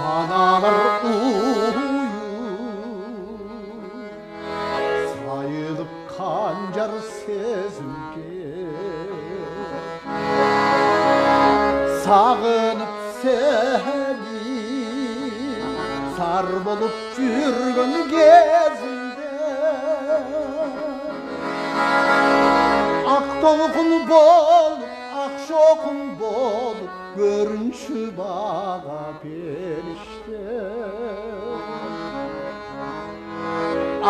하나를 우유 사유득 간자를 세술게 сағынып сені сар болып жүрген кезімде ақ толқын болып ақ шоқын болып көрінші баға періште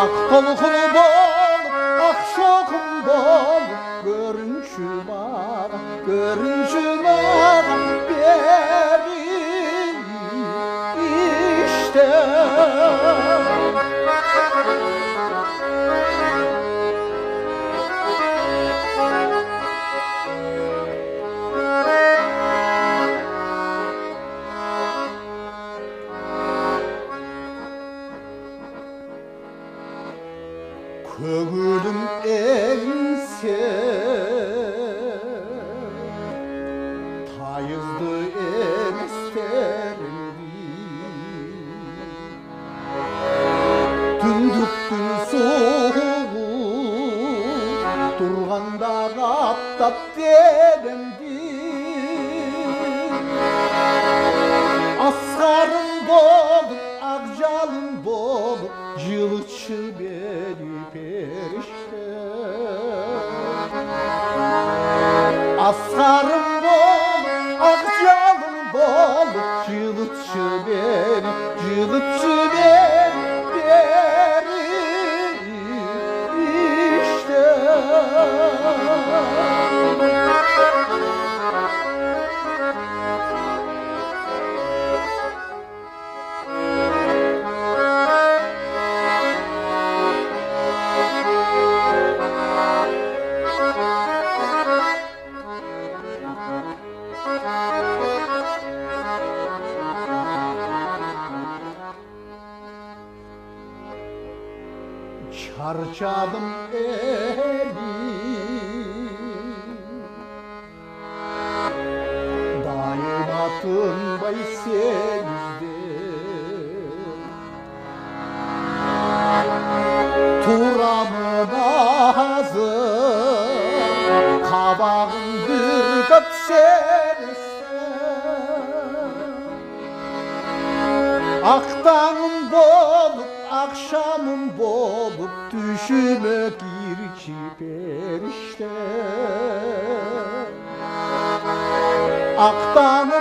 ақ толқын болып ақ шоқын болып көрінші баға beri işte көңілім еңсе тайызды емістерімді түндіктің суығы тұрғанда қаптап денемді асқарым болып ақ жалын болып жылытшы бeni perişte askarım bol akçalım bol cılıtçı beni beri işte Çarçadım eli daima tınbay senizde turamın ağzı kabağın bir kıp Aktanım bolup, akşamım bolup düşüme girçi perişte Aktanım